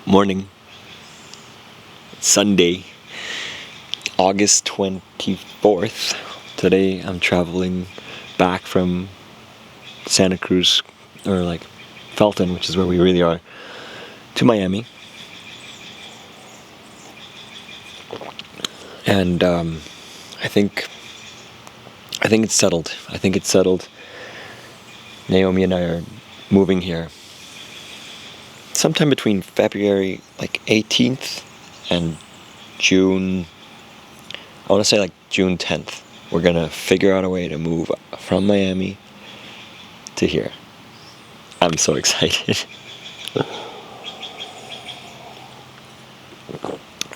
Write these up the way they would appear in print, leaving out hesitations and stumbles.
Morning, Sunday, August 24th. Today I'm traveling back from Santa Cruz, or like Felton, which is where we really are, to Miami. And I think it's settled. Naomi and I are moving here sometime between February 18th and June, I want to say June 10th. We're going to figure out a way to move from Miami to here. I'm so excited.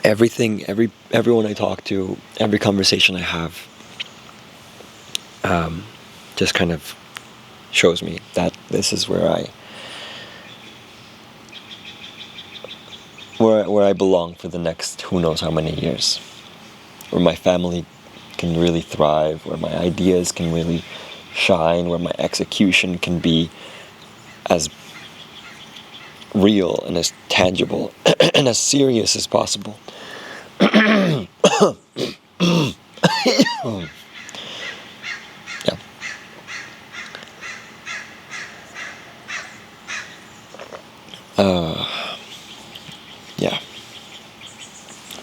Everyone I talk to, every conversation I have, just kind of shows me that this is where I belong for the next who knows how many years. Where my family can really thrive, where my ideas can really shine, where my execution can be as real and as tangible and as serious as possible. Yeah. Yeah.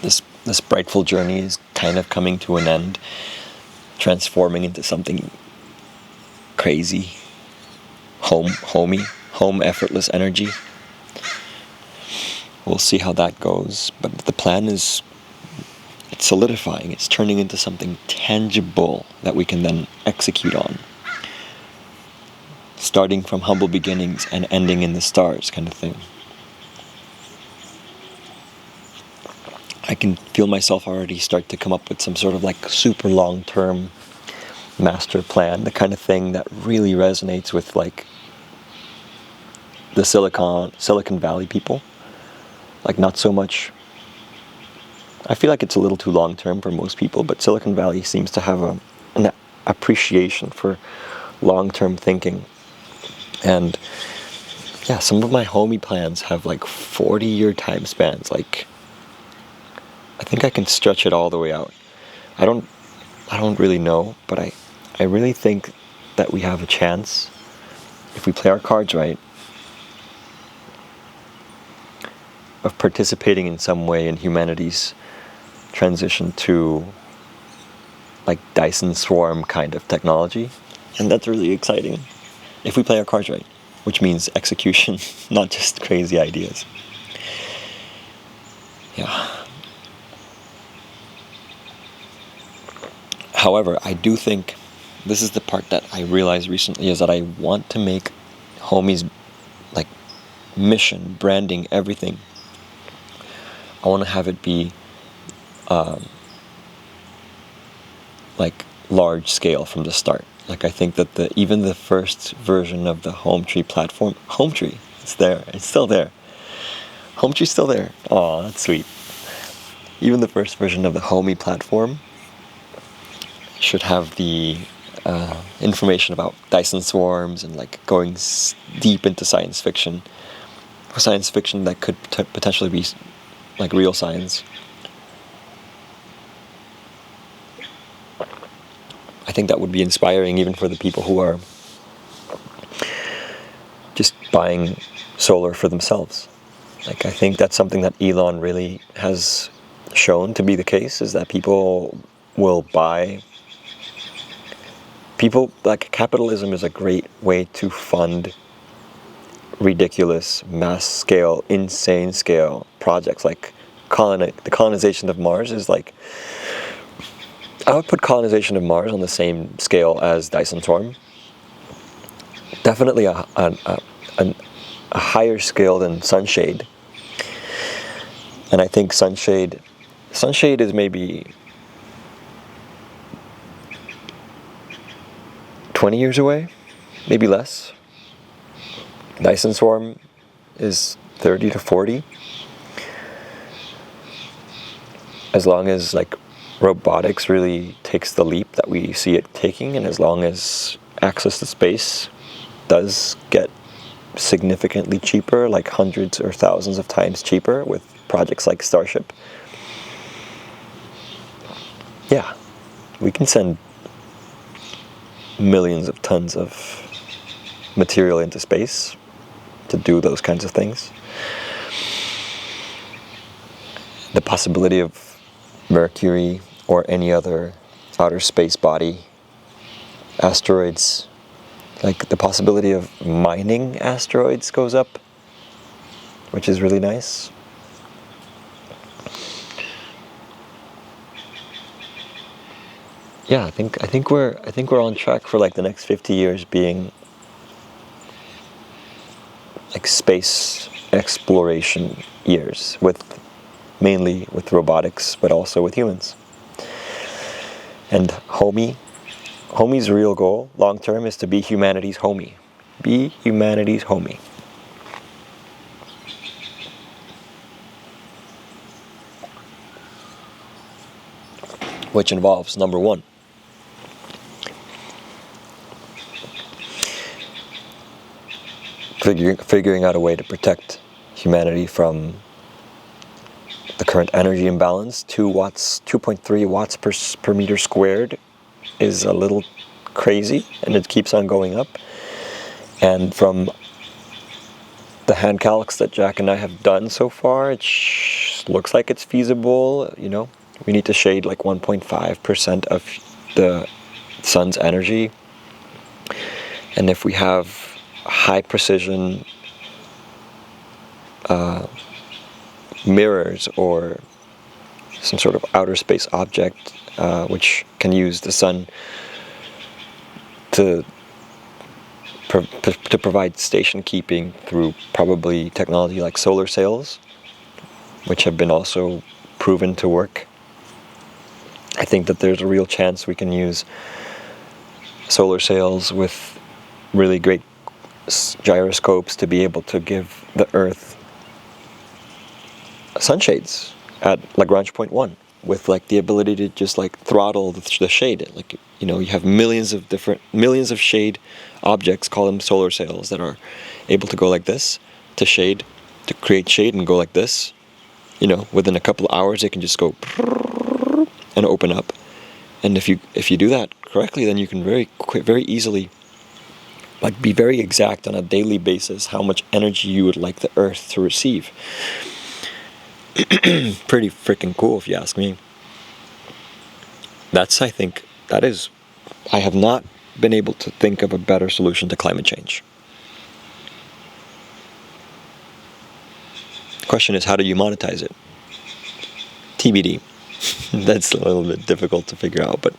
This brightful journey is kind of coming to an end, transforming into something crazy, home effortless energy. We'll see how that goes, but the plan is, it's solidifying, it's turning into something tangible that we can then execute on. Starting from humble beginnings and ending in the stars kind of thing. I can feel myself already start to come up with some sort of super long-term master plan, the kind of thing that really resonates with the Silicon Valley people. Not so much, I feel like it's a little too long-term for most people, but Silicon Valley seems to have an appreciation for long-term thinking. And yeah, some of my homie plans have 40-year time spans. I think I can stretch it all the way out. I don't really know, but I really think that we have a chance, if we play our cards right, of participating in some way in humanity's transition to Dyson swarm kind of technology. And that's really exciting, if we play our cards right, which means execution, not just crazy ideas. Yeah. However, I do think this is the part that I realized recently, is that I want to make homies mission, branding, everything. I want to have it be large scale from the start. I think that even the first version of the HomeTree platform, HomeTree, it's there, it's still there. HomeTree's still there. Aw, that's sweet. Even the first version of the Homie platform should have the information about Dyson swarms and going deep into science fiction that could potentially be real science. I think that would be inspiring even for the people who are just buying solar for themselves. I think that's something that Elon really has shown to be the case, is that people will buy. Capitalism is a great way to fund ridiculous, mass scale, insane scale projects. The colonization of Mars is I would put colonization of Mars on the same scale as Dyson Swarm. Definitely a higher scale than Sunshade. And I think Sunshade is maybe 20 years away, maybe less. Dyson Swarm is 30 to 40. As long as robotics really takes the leap that we see it taking, and as long as access to space does get significantly cheaper, like hundreds or thousands of times cheaper with projects like Starship. Yeah, we can send millions of tons of material into space to do those kinds of things. The possibility of Mercury or any other outer space body, asteroids, like the possibility of mining asteroids goes up, which is really nice. Yeah, I think we're on track for like the next 50 years being like space exploration years, with mainly with robotics, but also with humans. And homie's real goal, long term, is to be humanity's homie. Be humanity's homie. Which involves, number one, figuring out a way to protect humanity from the current energy imbalance. 2.3 watts per meter squared is a little crazy, and it keeps on going up. And from the hand calcs that Jack and I have done so far, it looks like it's feasible. You know, we need to shade like 1.5% of the sun's energy, and if we have high precision mirrors or some sort of outer space object which can use the sun to provide station keeping through probably technology like solar sails, which have been also proven to work. I think that there's a real chance we can use solar sails with really great gyroscopes to be able to give the Earth sunshades at Lagrange point 1, with like the ability to just like throttle the shade. Like, you know, you have millions of shade objects, call them solar sails, that are able to go like this to shade, to create shade, and go like this. You know, within a couple of hours it can just go and open up. And if you do that correctly, then you can very easily like be very exact on a daily basis how much energy you would like the Earth to receive. Pretty freaking cool, if you ask me. I have not been able to think of a better solution to climate change. The question is, how do you monetize it? TBD. That's a little bit difficult to figure out, but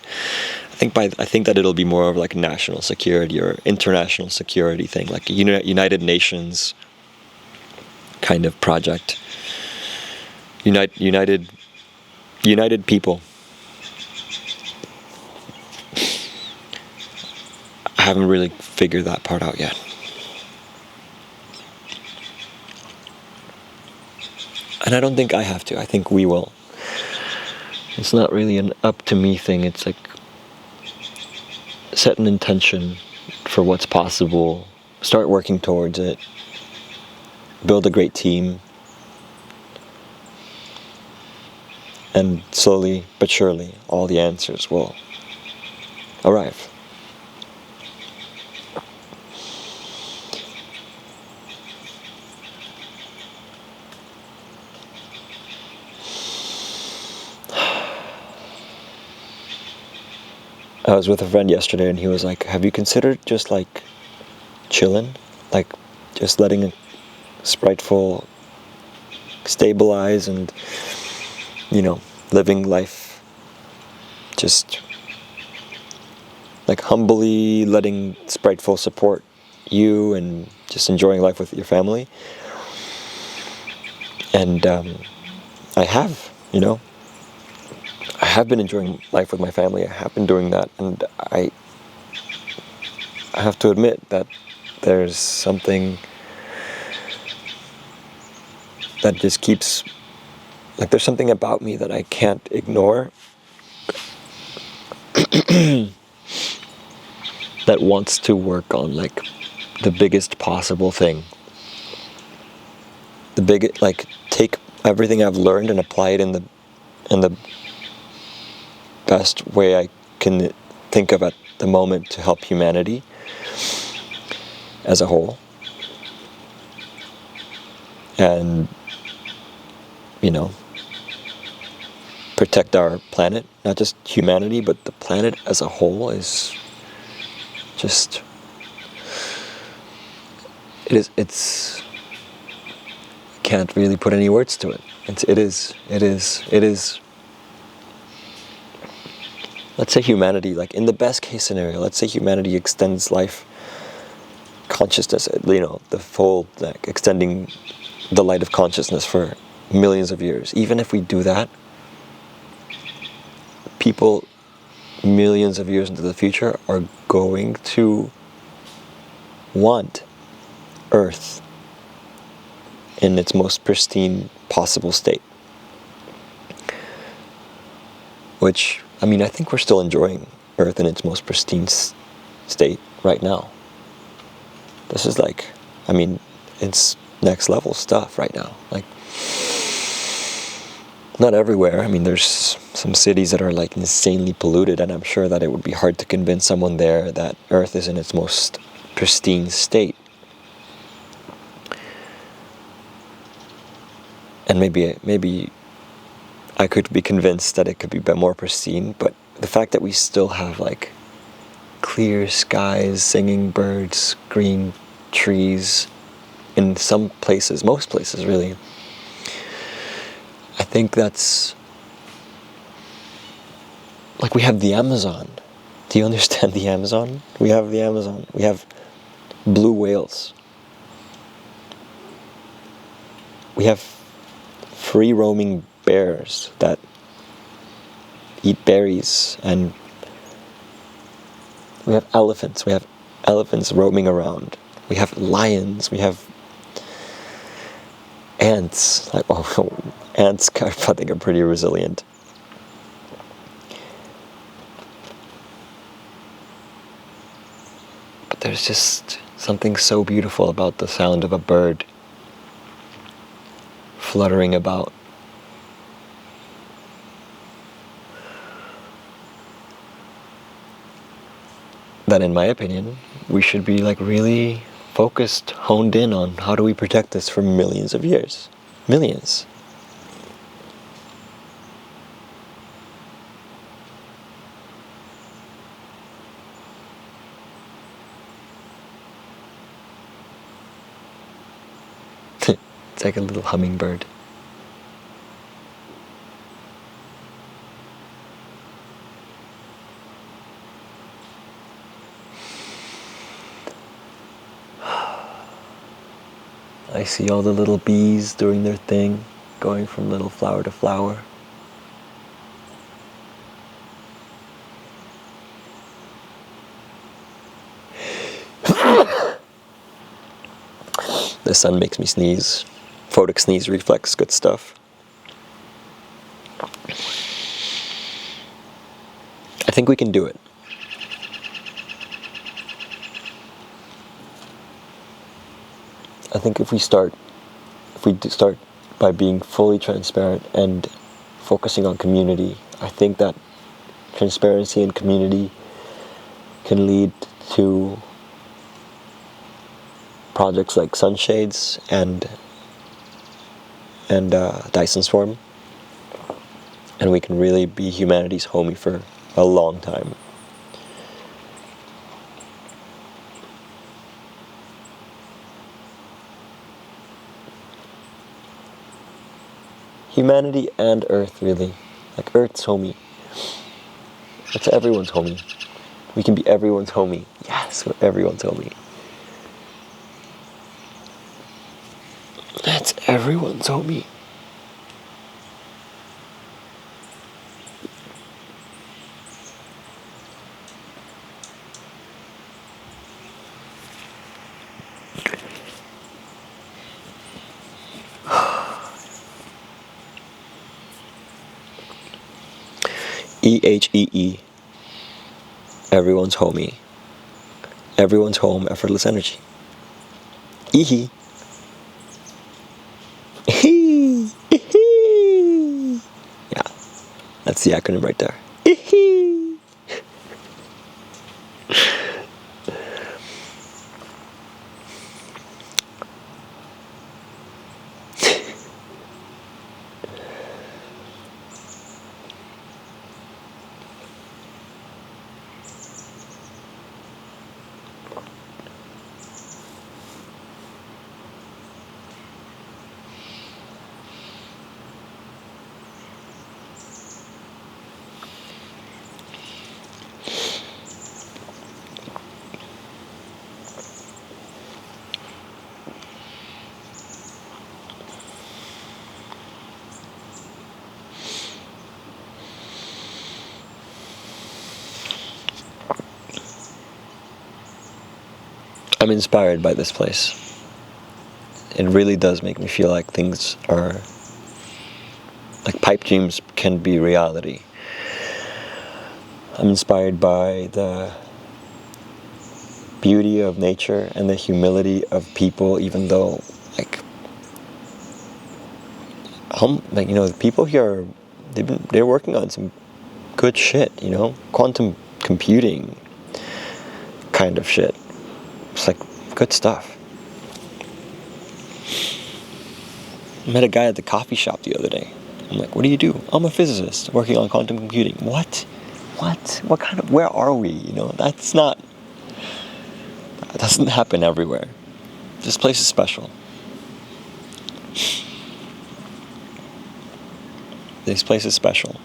I think that it'll be more of like a national security or international security thing, like a United Nations kind of project. United people. I haven't really figured that part out yet. And I don't think I have to. I think we will. It's not really an up to me thing. It's like set an intention for what's possible, start working towards it, build a great team, and slowly but surely all the answers will arrive. I was with a friend yesterday and he was like, have you considered just like chilling? Like just letting a spriteful stabilize and, you know, living life just like humbly letting spriteful support you and just enjoying life with your family. And I have, you know, I have been enjoying life with my family. I have been doing that, and I have to admit that there's something that just keeps, like there's something about me that I can't ignore that wants to work on like the biggest possible thing. Like, take everything I've learned and apply it in the best way I can think of at the moment to help humanity as a whole. And, protect our planet, not just humanity, but the planet as a whole is just, it's can't really put any words to it. It is. Let's say humanity, like in the best case scenario, let's say humanity extends life, consciousness, the full, like, extending the light of consciousness for millions of years. Even if we do that, people millions of years into the future are going to want Earth in its most pristine possible state. Which, I think we're still enjoying Earth in its most pristine state right now. This is it's next level stuff right now. Like, not everywhere. There's some cities that are like insanely polluted, and I'm sure that it would be hard to convince someone there that Earth is in its most pristine state. And maybe I could be convinced that it could be a bit more pristine, but the fact that we still have like clear skies, singing birds, green trees in some places, most places really, I think that's like, we have the Amazon. Do you understand the Amazon? We have the Amazon. We have blue whales. We have free roaming bears that eat berries, and we have elephants. We have elephants roaming around. We have lions. We have ants. Ants, I think, are pretty resilient. But there's just something so beautiful about the sound of a bird fluttering about. That, in my opinion, we should be like really focused, honed in on how do we protect this for millions of years. Millions. It's like a little hummingbird. I see all the little bees doing their thing, going from little flower to flower. The sun makes me sneeze. Photic sneeze reflex, good stuff. I think we can do it. I think if we start by being fully transparent and focusing on community, I think that transparency and community can lead to projects like Sunshades and Dyson Swarm, and we can really be humanity's homie for a long time. Humanity and Earth, really. Like, Earth's homie. It's everyone's homie. We can be everyone's homie. Yes, we're everyone's homie. That's everyone's homie. EHEE. Everyone's homie. Everyone's home, effortless energy. Eehee. Eehee. Eehee. Yeah, that's the acronym right there. Eehee. I'm inspired by this place. It really does make me feel like things are, like pipe dreams can be reality. I'm inspired by the beauty of nature and the humility of people, even though, like, the people here, they're working on some good shit, quantum computing kind of shit. It's like good stuff. I met a guy at the coffee shop the other day. I'm like, what do you do? I'm a physicist working on quantum computing. What? What kind of, where are we? That doesn't happen everywhere. This place is special. This place is special.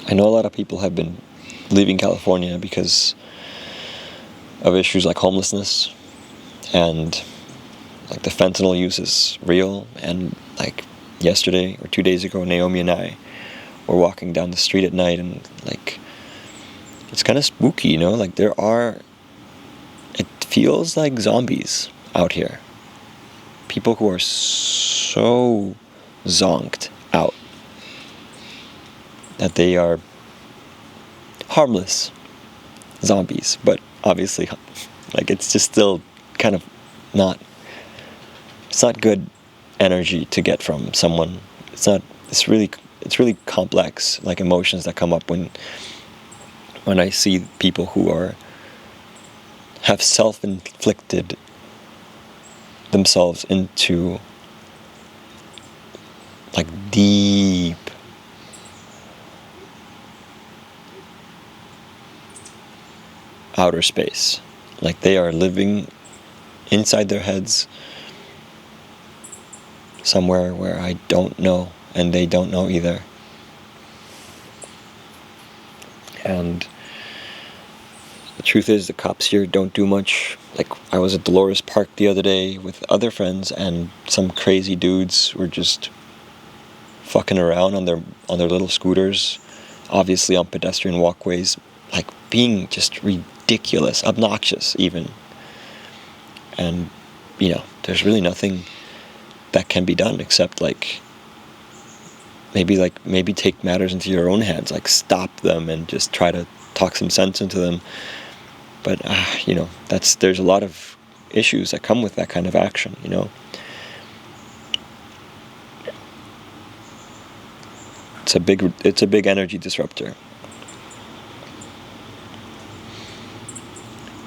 I know a lot of people have been leaving California because of issues like homelessness, and like the fentanyl use is real. And like yesterday or 2 days ago, Naomi and I were walking down the street at night, and like it's kind of spooky, like it feels like zombies out here. People who are so zonked out that they are harmless zombies, but obviously, like, it's just still kind of it's not good energy to get from someone. It's really complex, like, emotions that come up when I see people who have self-inflicted themselves into like deep outer space. Like they are living inside their heads somewhere where I don't know, and they don't know either. And the truth is, the cops here don't do much. Like, I was at Dolores Park the other day with other friends, and some crazy dudes were just fucking around on their little scooters, obviously on pedestrian walkways, like being just ridiculous, obnoxious even. And, there's really nothing that can be done except maybe take matters into your own hands, like stop them and just try to talk some sense into them. But, there's a lot of issues that come with that kind of action, It's a big energy disruptor.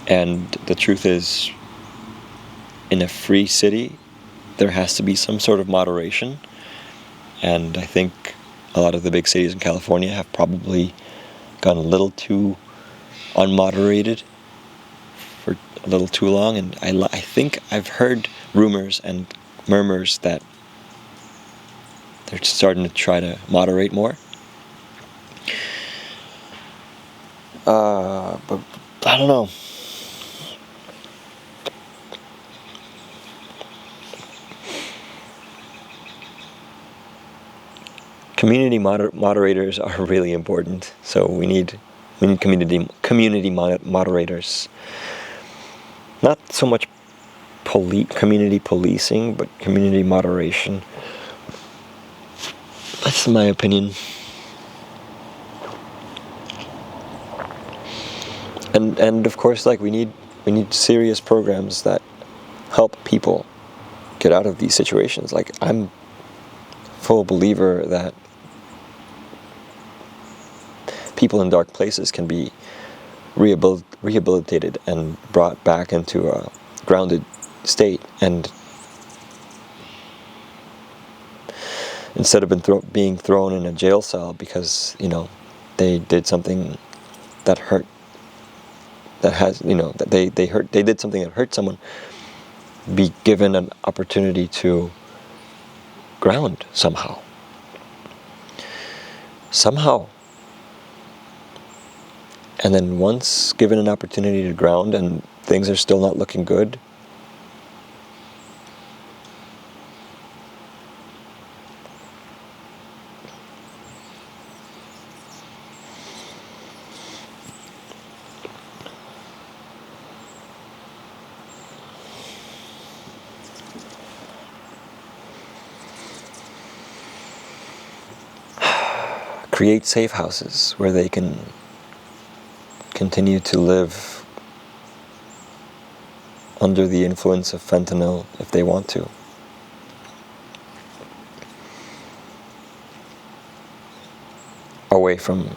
And the truth is, in a free city, there has to be some sort of moderation. And I think a lot of the big cities in California have probably gone a little too unmoderated for a little too long. And I think I've heard rumors and murmurs that they're starting to try to moderate more. But I don't know. Community moderators are really important. So we need community moderators. Not so much community policing, but community moderation. That's my opinion. And of course, like we need serious programs that help people get out of these situations. Like, I'm full believer that people in dark places can be rehabilitated and brought back into a grounded state, and instead of being thrown in a jail cell because they did something that hurt, that they did something that hurt someone, be given an opportunity to ground somehow. And then once given an opportunity to ground and things are still not looking good, create safe houses where they can continue to live under the influence of fentanyl if they want to. Away from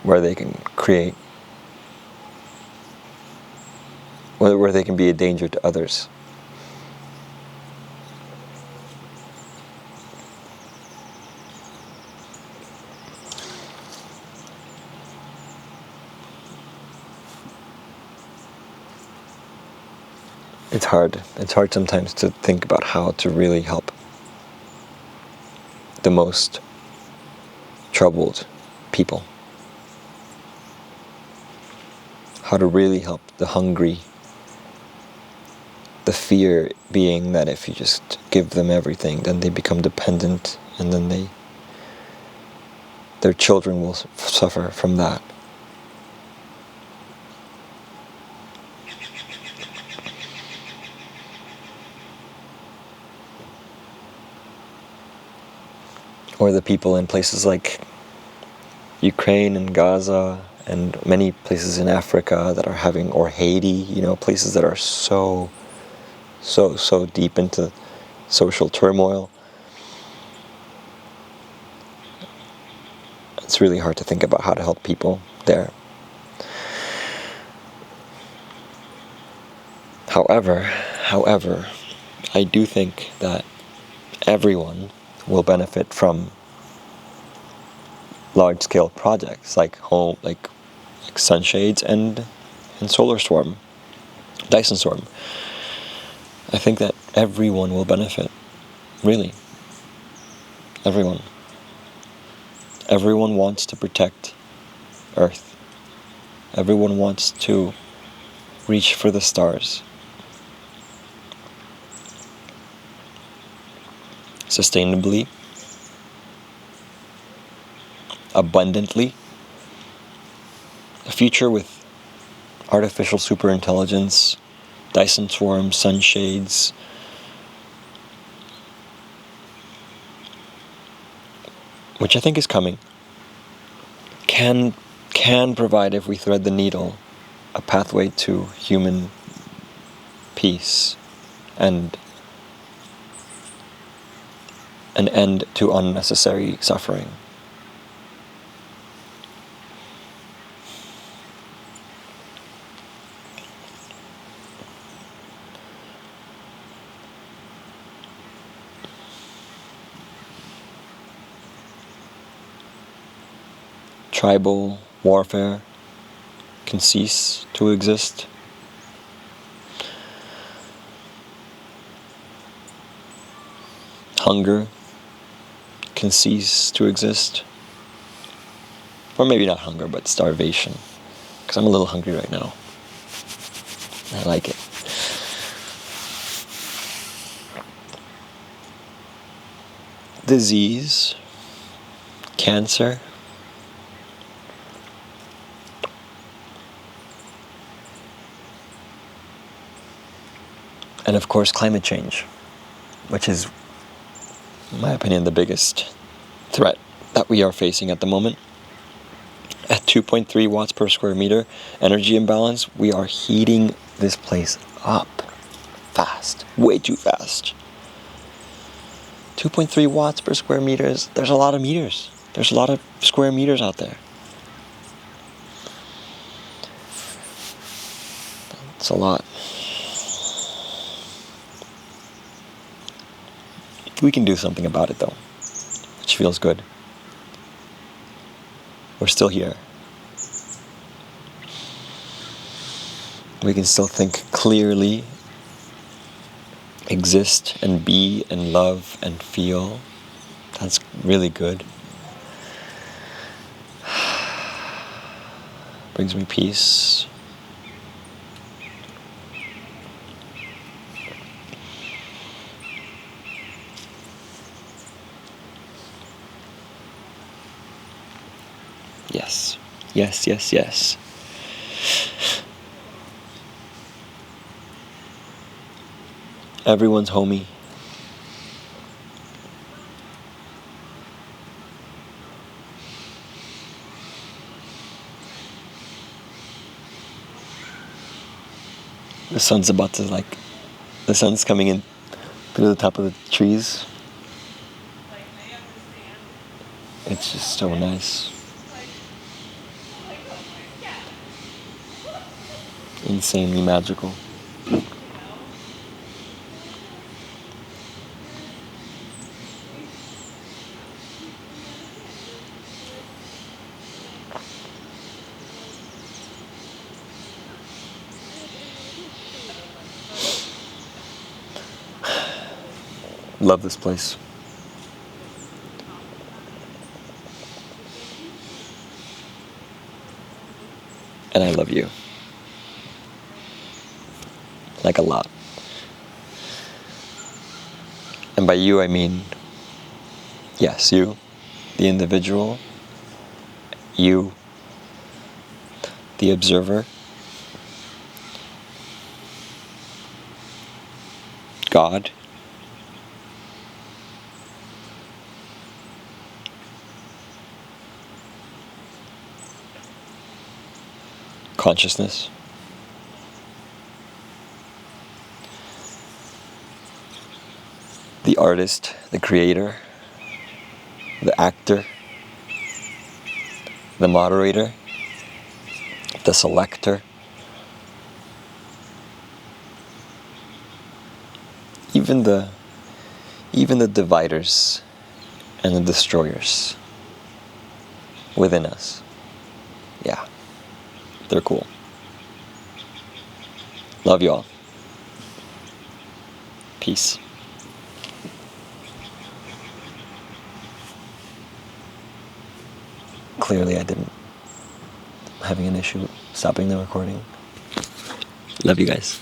where they can create, where they can be a danger to others. It's hard. It's hard sometimes to think about how to really help the most troubled people. How to really help the hungry. The fear being that if you just give them everything, then they become dependent, and then their children will suffer from that. Or the people in places like Ukraine and Gaza and many places in Africa that are having, or Haiti, places that are so deep into social turmoil. It's really hard to think about how to help people there. However, I do think that everyone will benefit from large-scale projects like sunshades and solar storm, Dyson storm. I think that everyone will benefit, really. Everyone. Everyone wants to protect Earth. Everyone wants to reach for the stars. Sustainably, abundantly, a future with artificial superintelligence, Dyson swarms, sunshades, which I think is coming, can provide, if we thread the needle, a pathway to human peace and an end to unnecessary suffering. Tribal warfare can cease to exist. Hunger can cease to exist. Or maybe not hunger, but starvation. Because I'm a little hungry right now. I like it. Disease, cancer, And of course, climate change, which is, in my opinion, the biggest threat that we are facing at the moment. At 2.3 watts per square meter energy imbalance, we are heating this place up fast, way too fast. 2.3 watts per square meters, there's a lot of meters. There's a lot of square meters out there. It's a lot. We can do something about it though, which feels good. We're still here. We can still think clearly, exist and be and love and feel. That's really good. Brings me peace. Yes, yes, yes, yes. Everyone's homie. The sun's about to the sun's coming in through the top of the trees. It's just so nice. Insanely magical. Love this place. And I love you. Like a lot. And by you I mean, yes, you, the individual, you, the observer, God, consciousness, the artist, the creator, the actor, the moderator, the selector, even the dividers and the destroyers within us. Yeah, they're cool. Love you all. Peace. Clearly I didn't. I'm having an issue stopping the recording. Love you guys.